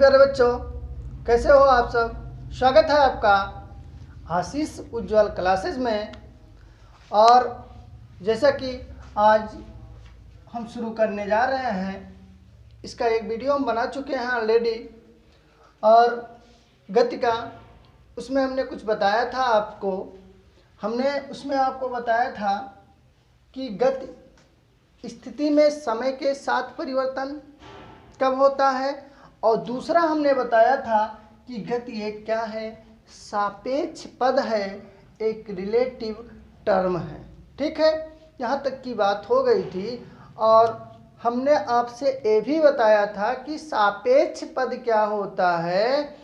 प्यारे बच्चों, कैसे हो आप सब। स्वागत है आपका आशीष उज्ज्वल क्लासेस में। और जैसा कि आज हम शुरू करने जा रहे हैं, इसका एक वीडियो हम बना चुके हैं ऑलरेडी। और गति का उसमें हमने कुछ बताया था आपको। हमने उसमें आपको बताया था कि गति स्थिति में समय के साथ परिवर्तन कब होता है, और दूसरा हमने बताया था कि गति एक क्या है, सापेक्ष पद है, एक रिलेटिव टर्म है। ठीक है, यहाँ तक की बात हो गई थी। और हमने आपसे ये भी बताया था कि सापेक्ष पद क्या होता है।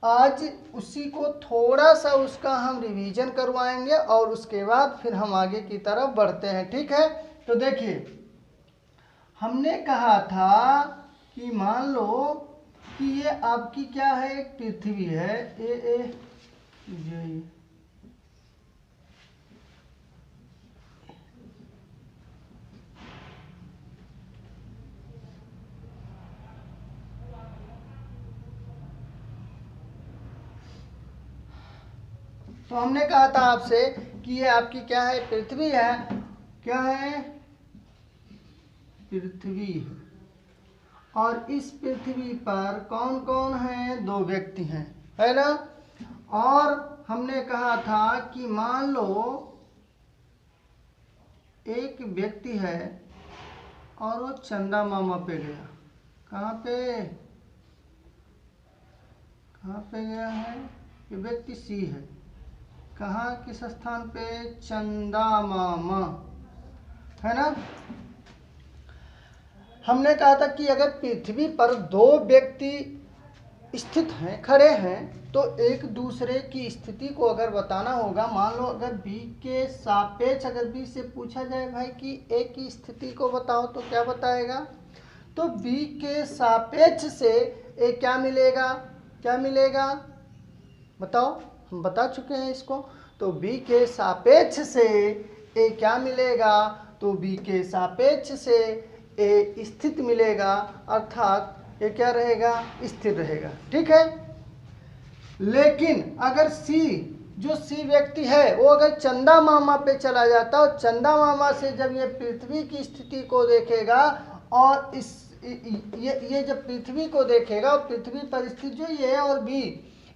आज उसी को थोड़ा सा उसका हम रिवीजन करवाएंगे और उसके बाद फिर हम आगे की तरफ बढ़ते हैं। ठीक है, तो देखिए, हमने कहा था कि मान लो कि ये आपकी क्या है, एक पृथ्वी है ए जे। तो हमने कहा था आपसे कि ये आपकी क्या है, पृथ्वी है। क्या है, पृथ्वी है। और इस पृथ्वी पर कौन कौन है, दो व्यक्ति हैं, है ना। और हमने कहा था कि मान लो एक व्यक्ति है और वो चंदा मामा पे गया। कहाँ पे गया है, ये व्यक्ति सी है। कहाँ, किस स्थान पे, चंदा मामा, है ना। हमने कहा था कि अगर पृथ्वी पर दो व्यक्ति स्थित हैं, खड़े हैं, तो एक दूसरे की स्थिति को अगर बताना होगा, मान लो अगर बी के सापेक्ष अगर बी से पूछा जाए भाई कि ए की स्थिति को बताओ, तो क्या बताएगा। तो बी के सापेक्ष से ए क्या मिलेगा, क्या मिलेगा बताओ, हम बता चुके हैं इसको। तो बी के सापेक्ष से ए क्या मिलेगा, तो बी के सापेक्ष से ए स्थित मिलेगा, अर्थात ये क्या रहेगा, स्थिर रहेगा। ठीक है, लेकिन अगर सी, जो सी व्यक्ति है वो अगर चंदा मामा पे चला जाता, और चंदा मामा से जब ये पृथ्वी की स्थिति को देखेगा और इस ये जब पृथ्वी को देखेगा और पृथ्वी पर स्थित जो ये और बी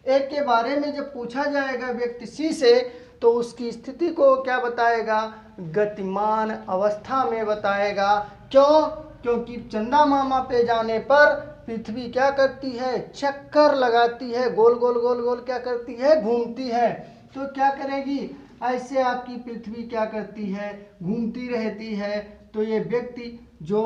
एक के बारे में जब पूछा जाएगा व्यक्ति सी से, तो उसकी स्थिति को क्या बताएगा, गतिमान अवस्था में बताएगा। क्यों, क्योंकि चंदा मामा पे जाने पर पृथ्वी क्या करती है, चक्कर लगाती है, गोल गोल गोल गोल क्या करती है, घूमती है। तो क्या करेगी, ऐसे आपकी पृथ्वी क्या करती है, घूमती रहती है। तो ये व्यक्ति जो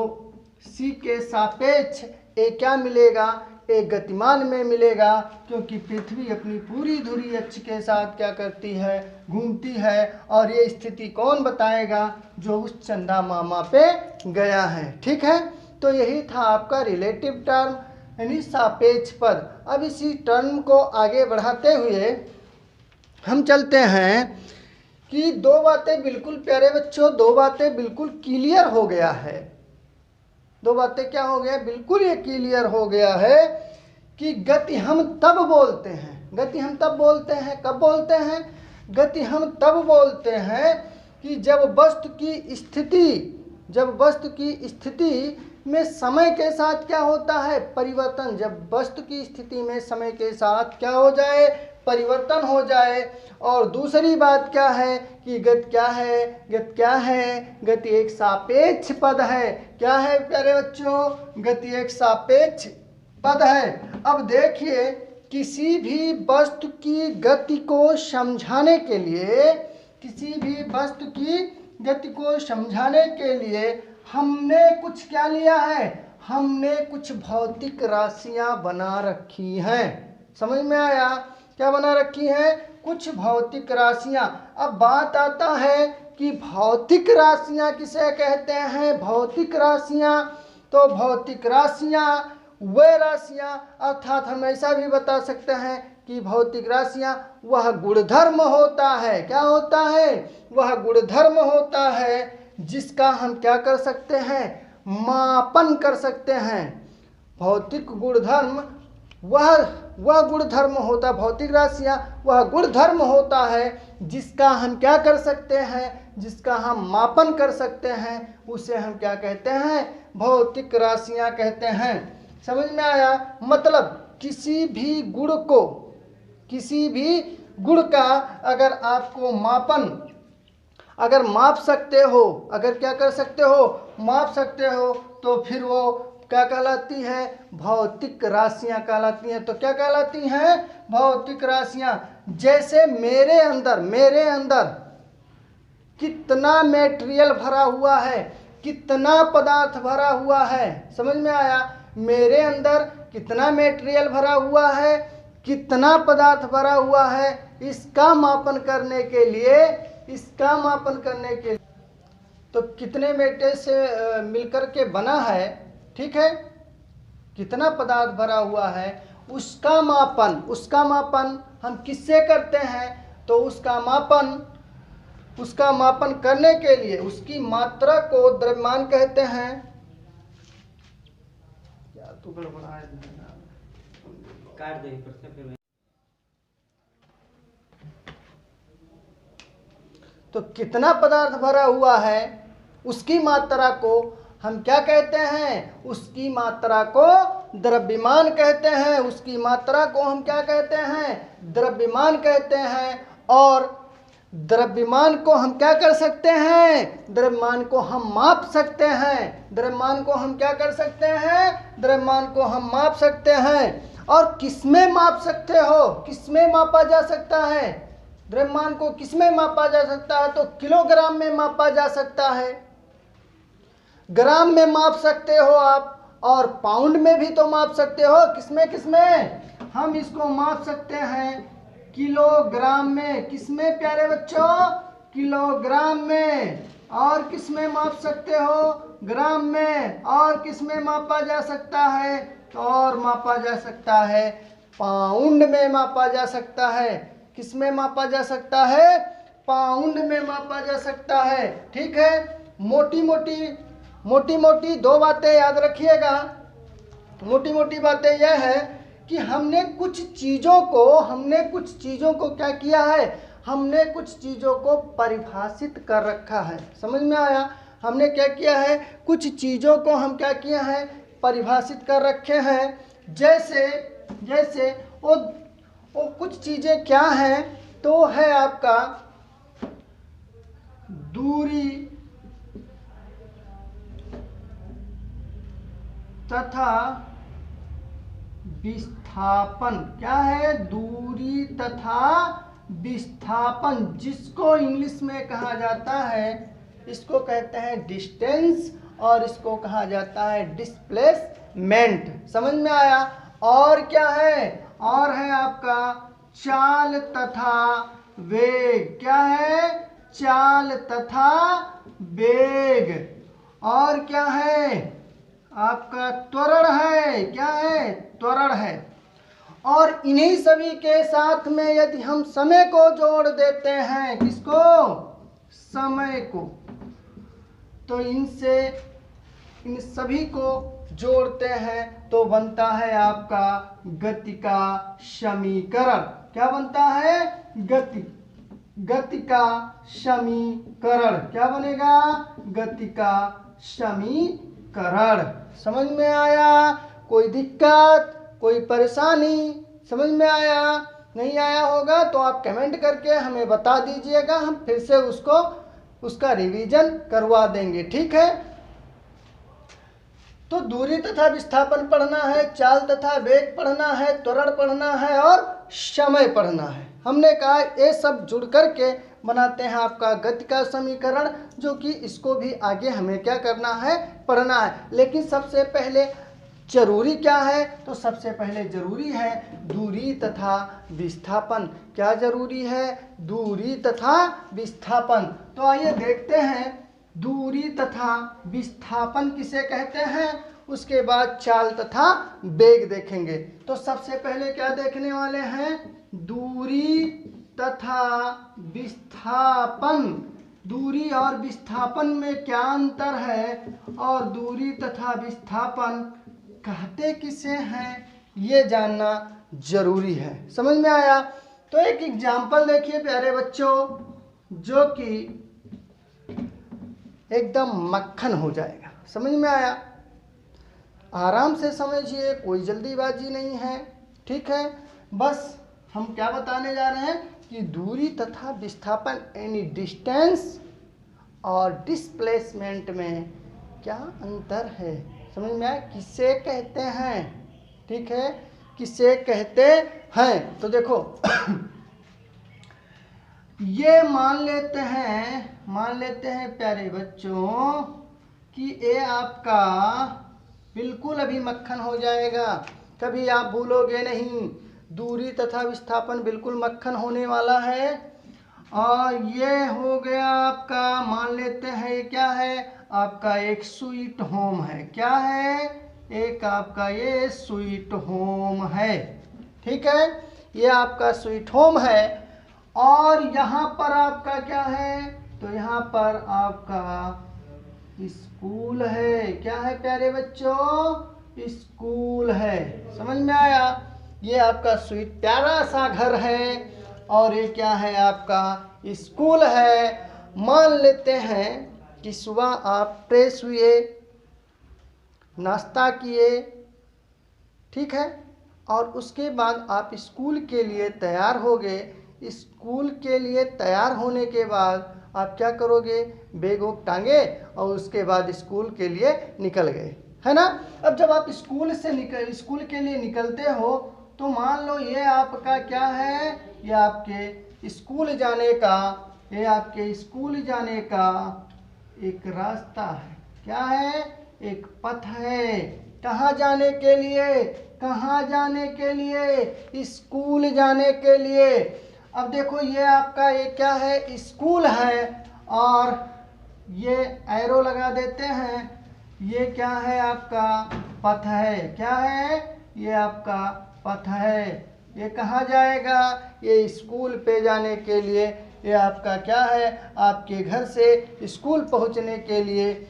सी के सापेक्ष ए क्या मिलेगा, एक गतिमान में मिलेगा, क्योंकि पृथ्वी अपनी पूरी धुरी अक्ष के साथ क्या करती है, घूमती है। और ये स्थिति कौन बताएगा, जो उस चंदा मामा पे गया है। ठीक है, तो यही था आपका रिलेटिव टर्म यानी सापेक्ष पद। अब इसी टर्म को आगे बढ़ाते हुए हम चलते हैं कि दो बातें बिल्कुल प्यारे बच्चों, दो बातें बिल्कुल क्लियर हो गया है। दो बातें क्या हो गया, बिल्कुल ये क्लियर हो गया है कि गति हम तब बोलते हैं, गति हम तब बोलते हैं, कब बोलते हैं, गति हम तब बोलते हैं कि जब वस्तु की स्थिति में समय के साथ क्या होता है, परिवर्तन। जब वस्तु की स्थिति में समय के साथ क्या हो जाए, परिवर्तन हो जाए। और दूसरी बात क्या है कि गति क्या है, गति एक सापेक्ष पद है। क्या है प्यारे बच्चों, गति एक सापेक्ष पद है। अब देखिए, किसी भी वस्तु की गति को समझाने के लिए, किसी भी वस्तु की गति को समझाने के लिए हमने कुछ क्या लिया है, हमने कुछ भौतिक राशियां बना रखी हैं। समझ में आया, क्या बना रखी हैं, कुछ भौतिक राशियां। अब बात आता है कि भौतिक राशियां किसे कहते हैं, भौतिक राशियां, तो भौतिक राशियां वे राशियां, अर्थात हम ऐसा भी बता सकते हैं कि भौतिक राशियां वह गुणधर्म होता है। क्या होता है, वह गुणधर्म होता है जिसका हम क्या कर सकते हैं, मापन कर सकते हैं। भौतिक गुणधर्म वह गुणधर्म होता, भौतिक राशियाँ वह गुणधर्म होता है जिसका हम क्या कर सकते हैं, जिसका हम मापन कर सकते हैं, उसे हम क्या कहते हैं, भौतिक राशियाँ कहते हैं। समझ में आया? मतलब किसी भी गुण का अगर आपको अगर माप सकते हो, अगर क्या कर सकते हो, माप सकते हो, तो फिर वो क्या कहलाती है, भौतिक राशियां कहलाती हैं। तो क्या कहलाती हैं, भौतिक राशियां। जैसे मेरे अंदर कितना मेटेरियल भरा हुआ है, कितना पदार्थ भरा हुआ है, समझ में आया? मेरे अंदर कितना मेटेरियल भरा हुआ है, कितना पदार्थ भरा हुआ है, इसका मापन करने के लिए तो कितने मेटेरियल से मिलकर के बना है, ठीक है, कितना पदार्थ भरा हुआ है, उसका मापन हम किससे करते हैं? तो उसका मापन करने के लिए उसकी मात्रा को द्रव्यमान कहते हैं। यार तू गड़बड़ा है, काट दे फिर। तो कितना पदार्थ भरा हुआ है, उसकी मात्रा को हम क्या कहते हैं, उसकी मात्रा को द्रव्यमान कहते हैं। उसकी मात्रा को हम क्या कहते हैं, द्रव्यमान कहते हैं। और द्रव्यमान को हम क्या कर सकते हैं, द्रव्यमान को हम माप सकते हैं। द्रव्यमान को हम क्या कर सकते हैं, द्रव्यमान को हम माप सकते हैं। और किसमें माप सकते हो, किसमें मापा जा सकता है, द्रव्यमान को किसमें मापा जा सकता है? तो किलोग्राम में मापा जा सकता है, ग्राम में माप सकते हो आप, और पाउंड में भी तो माप सकते हो। किसमें हम इसको माप सकते हैं, किलोग्राम में। किसमें प्यारे बच्चों, किलोग्राम में। और किसमें माप सकते हो, ग्राम में। और किसमें मापा जा सकता है, तो और मापा जा सकता है, पाउंड में मापा जा सकता है। किसमें मापा जा सकता है, पाउंड में मापा जा सकता है। ठीक है, मोटी मोटी दो बातें याद रखिएगा। मोटी मोटी बातें यह है कि हमने कुछ चीज़ों को क्या किया है, हमने कुछ चीज़ों को परिभाषित कर रखा है। समझ में आया? हमने क्या किया है, कुछ चीज़ों को हम क्या किया है, परिभाषित कर रखे हैं। जैसे वो कुछ चीज़ें क्या हैं, तो है आपका दूरी तथा विस्थापन। क्या है, दूरी तथा विस्थापन, जिसको इंग्लिश में कहा जाता है, इसको कहते हैं डिस्टेंस और इसको कहा जाता है डिस्प्लेसमेंट। समझ में आया? और क्या है, और है आपका चाल तथा वेग। क्या है, चाल तथा वेग। और क्या है आपका त्वरण है। क्या है, त्वरण है। और इन्हीं सभी के साथ में यदि हम समय को जोड़ देते हैं, किसको, समय को, तो इन सभी को जोड़ते हैं तो बनता है आपका गति का समीकरण। क्या बनता है, गति का समीकरण। क्या बनेगा, गति का समीकरण। समझ में आया? कोई दिक्कत, कोई परेशानी समझ में आया? नहीं आया होगा तो आप कमेंट करके हमें बता दीजिएगा, हम फिर से उसका रिवीजन करवा देंगे। ठीक है, तो दूरी तथा विस्थापन पढ़ना है, चाल तथा वेग पढ़ना है, त्वरण पढ़ना है और समय पढ़ना है। हमने कहा ये सब जुड़ करके बनाते हैं आपका गति का समीकरण, जो कि इसको भी आगे हमें क्या करना है, पढ़ना है। लेकिन सबसे पहले जरूरी क्या है, तो सबसे पहले जरूरी है दूरी तथा विस्थापन। क्या जरूरी है, दूरी तथा विस्थापन। तो आइए देखते हैं दूरी तथा विस्थापन किसे कहते हैं, उसके बाद चाल तथा वेग देखेंगे। तो सबसे पहले क्या देखने वाले हैं, दूरी तथा विस्थापन। दूरी और विस्थापन में क्या अंतर है, और दूरी तथा विस्थापन कहते किसे हैं, ये जानना जरूरी है। समझ में आया? तो एक एग्जाम्पल देखिए प्यारे बच्चों, जो कि एकदम मक्खन हो जाएगा। समझ में आया? आराम से समझिए, कोई जल्दीबाजी नहीं है, ठीक है। बस हम क्या बताने जा रहे हैं कि दूरी तथा विस्थापन यानी डिस्टेंस और डिस्प्लेसमेंट में क्या अंतर है। समझ में आया? किसे कहते हैं, ठीक है, किसे कहते हैं। तो देखो ये मान लेते हैं प्यारे बच्चों कि ये आपका बिल्कुल अभी मक्खन हो जाएगा, कभी आप भूलोगे नहीं। दूरी तथा विस्थापन बिल्कुल मक्खन होने वाला है। और ये हो गया आपका, मान लेते हैं ये क्या है, आपका एक स्वीट होम है। क्या है? एक आपका ये स्वीट होम है, ठीक है। ये आपका स्वीट होम है। और यहाँ पर आपका क्या है, तो यहाँ पर आपका स्कूल है। क्या है प्यारे बच्चों? स्कूल है। समझ में आया? ये आपका स्वीट प्यारा सा घर है और ये क्या है, आपका स्कूल है। मान लेते हैं कि सुबह आप फ्रेश हुए, नाश्ता किए, ठीक है, और उसके बाद आप स्कूल के लिए तैयार हो गए। स्कूल के लिए तैयार होने के बाद आप क्या करोगे, बैग वैग टांगे और उसके बाद स्कूल के लिए निकल गए, है ना। अब जब आप स्कूल के लिए निकलते हो तो मान लो ये आपका क्या है, ये आपके स्कूल जाने का एक रास्ता है। क्या है? एक पथ है। कहाँ जाने के लिए? स्कूल जाने के लिए। अब देखो ये आपका ये क्या है, स्कूल है, और ये एरो लगा देते हैं। ये क्या है, आपका पथ है। क्या है? ये आपका पथ है। ये कहाँ जाएगा? ये स्कूल पे जाने के लिए। ये आपका क्या है, आपके घर से स्कूल पहुंचने के लिए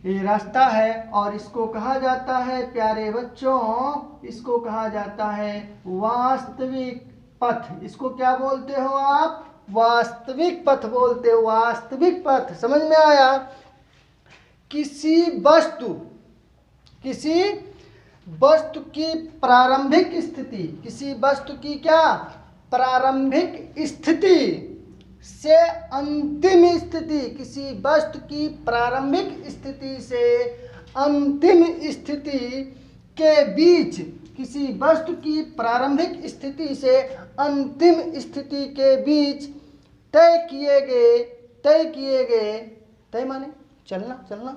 ये रास्ता है। और इसको कहा जाता है प्यारे बच्चों, इसको कहा जाता है वास्तविक पथ। इसको क्या बोलते हो आप? वास्तविक पथ बोलते हो, वास्तविक पथ। समझ में आया? किसी वस्तु की प्रारंभिक स्थिति, किसी वस्तु की क्या प्रारंभिक स्थिति से अंतिम स्थिति, किसी वस्तु की प्रारंभिक स्थिति से अंतिम स्थिति के बीच, किसी वस्तु की प्रारंभिक स्थिति से अंतिम स्थिति के बीच तय माने चलना,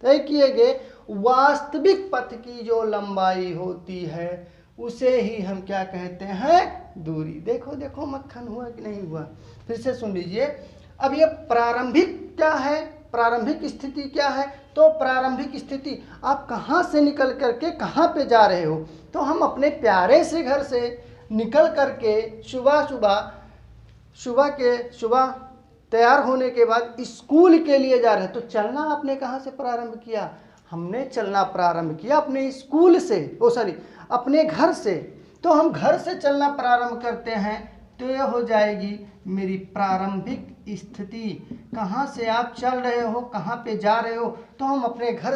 तय किए गए वास्तविक पथ की जो लंबाई होती है उसे ही हम क्या कहते हैं, दूरी। देखो मक्खन हुआ कि नहीं हुआ? फिर से सुन लीजिए। अब ये प्रारंभिक क्या है, प्रारंभिक स्थिति क्या है? तो प्रारंभिक स्थिति आप कहाँ से निकल करके कहाँ पे जा रहे हो। तो हम अपने प्यारे से घर से निकल करके सुबह तैयार होने के बाद स्कूल के लिए जा रहे हैं। तो चलना आपने कहाँ से प्रारंभ किया? हमने चलना प्रारंभ किया अपने स्कूल से, अपने घर से। तो हम घर से चलना प्रारंभ करते हैं तो यह हो जाएगी मेरी प्रारंभिक स्थिति। कहाँ से आप चल रहे हो, कहाँ पे जा रहे हो? तो हम अपने घर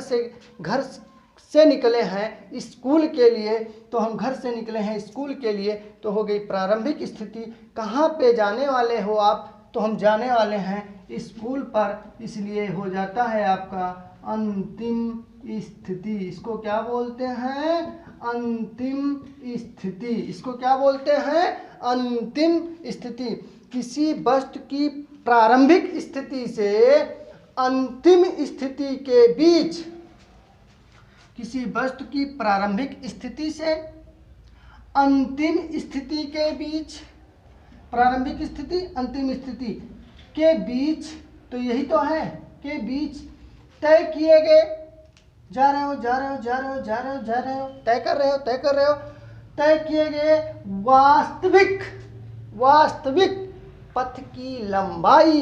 से निकले हैं स्कूल के लिए, तो हम घर से निकले हैं स्कूल के लिए, तो हो गई प्रारंभिक स्थिति। कहाँ पे जाने वाले हो आप? तो हम जाने वाले हैं स्कूल पर, इसलिए हो जाता है आपका अंतिम स्थिति। इसको क्या बोलते हैं? अंतिम स्थिति। इसको क्या बोलते हैं? अंतिम स्थिति। किसी वस्तु की प्रारंभिक स्थिति से अंतिम स्थिति के बीच, किसी वस्तु की प्रारंभिक स्थिति से अंतिम स्थिति के बीच, प्रारंभिक स्थिति अंतिम स्थिति के बीच, तो यही तो है, के बीच तय किए गए, जा रहे हो, तय कर रहे हो, तय किए गए वास्तविक पथ की लंबाई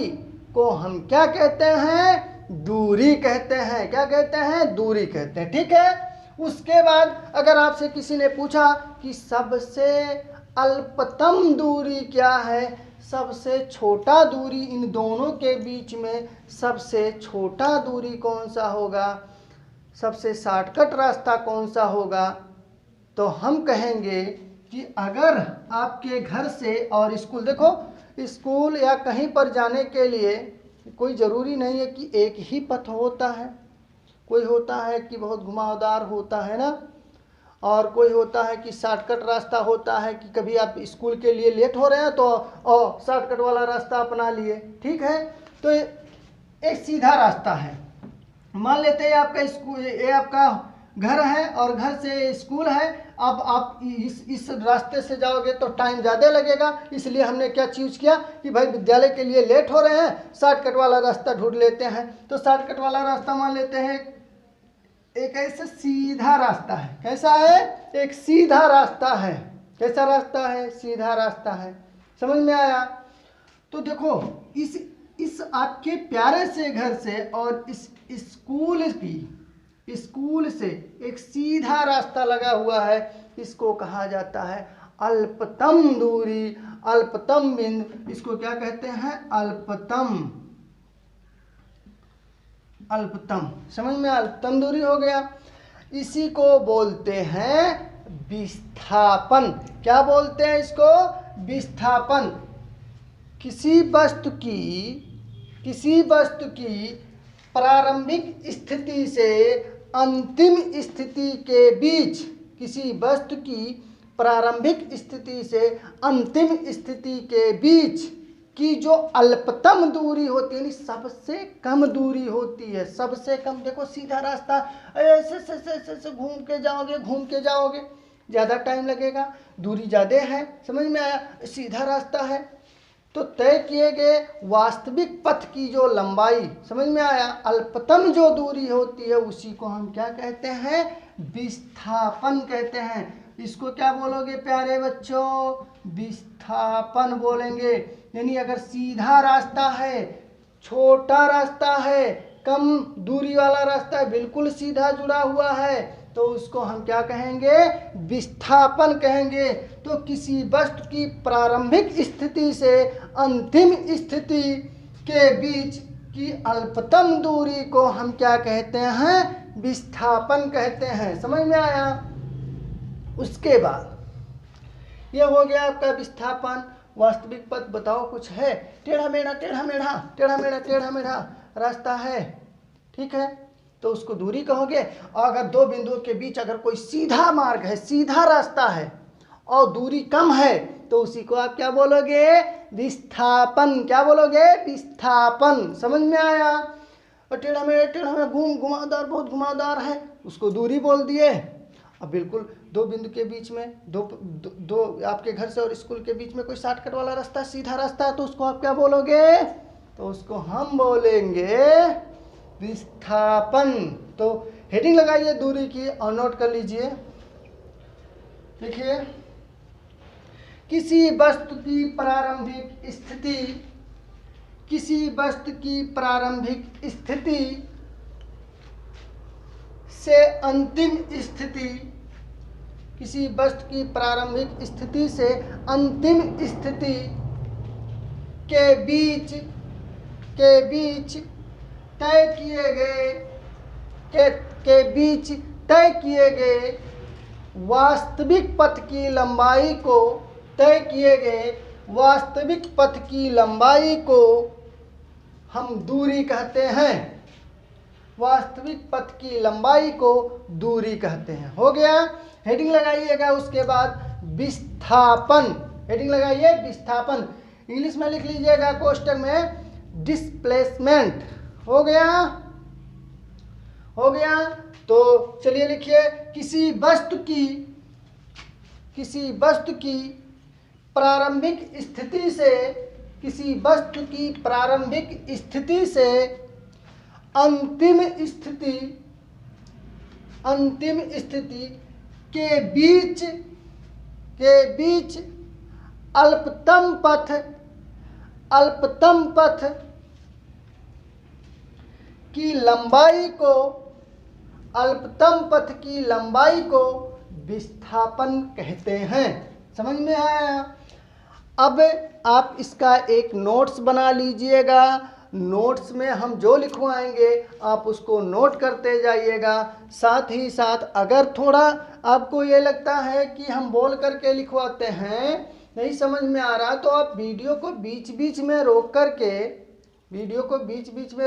को हम क्या कहते हैं? दूरी कहते हैं। क्या कहते हैं? दूरी कहते हैं, ठीक है। उसके बाद अगर आपसे किसी ने पूछा कि सबसे अल्पतम दूरी क्या है, सबसे छोटा दूरी इन दोनों के बीच में सबसे छोटा दूरी कौन सा होगा, सबसे शॉर्टकट रास्ता कौन सा होगा, तो हम कहेंगे कि अगर आपके घर से और स्कूल, देखो स्कूल या कहीं पर जाने के लिए कोई ज़रूरी नहीं है कि एक ही पथ होता है, कोई होता है कि बहुत घुमावदार होता है ना, और कोई होता है कि शॉर्टकट रास्ता होता है कि कभी आप स्कूल के लिए लेट हो रहे हैं तो शॉर्टकट वाला रास्ता अपना लिए, ठीक है। तो एक सीधा रास्ता है, मान लेते हैं आपका स्कूल, ये आपका घर है और घर से स्कूल है। अब आप इस रास्ते से जाओगे तो टाइम ज़्यादा लगेगा, इसलिए हमने क्या चूज किया कि भाई विद्यालय के लिए लेट हो रहे हैं, शॉर्टकट वाला रास्ता ढूंढ लेते हैं। तो शॉर्टकट वाला रास्ता मान लेते हैं एक ऐसा सीधा रास्ता है, कैसा है, एक सीधा रास्ता है, कैसा रास्ता है, सीधा रास्ता है, समझ में आया। तो देखो इस आपके प्यारे से घर से और इस स्कूल से एक सीधा रास्ता लगा हुआ है, इसको कहा जाता है अल्पतम दूरी, अल्पतम बिंदु, इसको क्या कहते हैं, अल्पतम, अल्पतम, समझ में, अल्पतम दूरी हो गया। इसी को बोलते हैं विस्थापन। क्या बोलते हैं इसको, विस्थापन। किसी वस्तु की प्रारंभिक स्थिति से अंतिम स्थिति के बीच, किसी वस्तु की प्रारंभिक स्थिति से अंतिम स्थिति के बीच की जो अल्पतम दूरी होती है, सबसे कम दूरी होती है, सबसे कम। देखो सीधा रास्ता ऐसे घूम के जाओगे ज़्यादा टाइम लगेगा, दूरी ज़्यादा है, समझ में आया। सीधा रास्ता है तो तय किए गए वास्तविक पथ की जो लंबाई, समझ में आया, अल्पतम जो दूरी होती है उसी को हम क्या कहते हैं, विस्थापन कहते हैं। इसको क्या बोलोगे प्यारे बच्चों, विस्थापन बोलेंगे। यानी अगर सीधा रास्ता है, छोटा रास्ता है, कम दूरी वाला रास्ता है, बिल्कुल सीधा जुड़ा हुआ है, तो उसको हम क्या कहेंगे, विस्थापन कहेंगे। तो किसी वस्तु की प्रारंभिक स्थिति से अंतिम स्थिति के बीच की अल्पतम दूरी को हम क्या कहते हैं, विस्थापन कहते हैं, समझ में आया। उसके बाद यह हो गया आपका विस्थापन। वास्तविक पथ बताओ कुछ है, टेढ़ा मेढ़ा रास्ता है, ठीक है, तो उसको दूरी कहोगे। और अगर दो बिंदुओं के बीच अगर कोई सीधा मार्ग है, सीधा रास्ता है और दूरी कम है, तो उसी को आप क्या बोलोगे, विस्थापन। क्या बोलोगे, विस्थापन, समझ में आया। और टेढ़ा मेढ़ा घुमावदार, बहुत घुमावदार है, उसको दूरी बोल दिए। अब बिल्कुल दो बिंदु के बीच में दो आपके घर से और स्कूल के बीच में कोई शॉर्टकट वाला रास्ता, सीधा रास्ता है, तो उसको आप क्या बोलोगे, तो उसको हम बोलेंगे विस्थापन। तो हेडिंग लगाइए दूरी की और नोट कर लीजिए। देखिए, किसी वस्तु की प्रारंभिक स्थिति, किसी वस्तु की प्रारंभिक स्थिति से अंतिम स्थिति, किसी वस्तु की प्रारंभिक स्थिति से अंतिम स्थिति के बीच तय किए गए वास्तविक पथ की लंबाई को, तय किए गए वास्तविक पथ की लंबाई को हम दूरी कहते हैं। वास्तविक पथ की लंबाई को दूरी कहते हैं। हो गया, हेडिंग लगाइएगा। उसके बाद विस्थापन, हेडिंग लगाइए विस्थापन, इंग्लिश में लिख लीजिएगा कोष्टक में डिस्प्लेसमेंट। हो गया, हो गया। तो चलिए लिखिए, किसी वस्तु की प्रारंभिक स्थिति से, किसी वस्तु की प्रारंभिक स्थिति से अंतिम स्थिति के बीच अल्पतम पथ की लंबाई को अल्पतम पथ की लंबाई को विस्थापन कहते हैं। समझ में आया? अब आप इसका एक नोट्स बना लीजिएगा। नोट्स में हम जो लिखवाएंगे आप उसको नोट करते जाइएगा। साथ ही साथ अगर थोड़ा आपको ये लगता है कि हम बोल करके लिखवाते हैं, नहीं समझ में आ रहा, तो आप वीडियो को बीच बीच में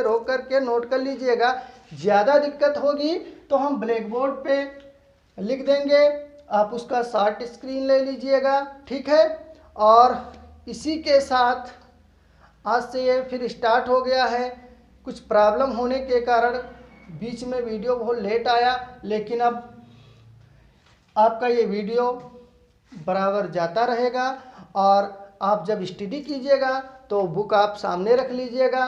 रोक करके नोट कर लीजिएगा। ज़्यादा दिक्कत होगी तो हम ब्लैक बोर्ड पे लिख देंगे, आप उसका शॉर्ट स्क्रीन ले लीजिएगा, ठीक है। और इसी के साथ आज से ये फिर स्टार्ट हो गया है। कुछ प्रॉब्लम होने के कारण बीच में वीडियो बहुत लेट आया, लेकिन अब आपका ये वीडियो बराबर जाता रहेगा। और आप जब स्टडी कीजिएगा तो बुक आप सामने रख लीजिएगा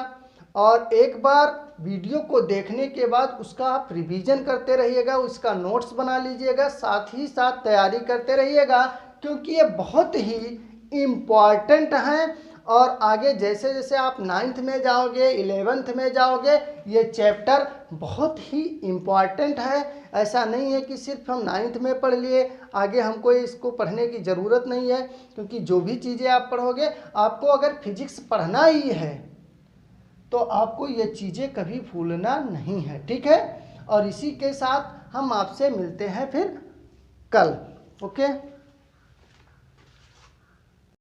और एक बार वीडियो को देखने के बाद उसका आप रिवीजन करते रहिएगा, उसका नोट्स बना लीजिएगा, साथ ही साथ तैयारी करते रहिएगा, क्योंकि ये बहुत ही इम्पॉर्टेंट हैं। और आगे जैसे जैसे आप 9th में जाओगे, 11th में जाओगे, ये चैप्टर बहुत ही इम्पॉर्टेंट है। ऐसा नहीं है कि सिर्फ हम 9th में पढ़ लिए, आगे हमको इसको पढ़ने की ज़रूरत नहीं है, क्योंकि जो भी चीज़ें आप पढ़ोगे, आपको अगर फिजिक्स पढ़ना ही है तो आपको ये चीज़ें कभी भूलना नहीं है, ठीक है। और इसी के साथ हम आपसे मिलते हैं फिर कल, ओके।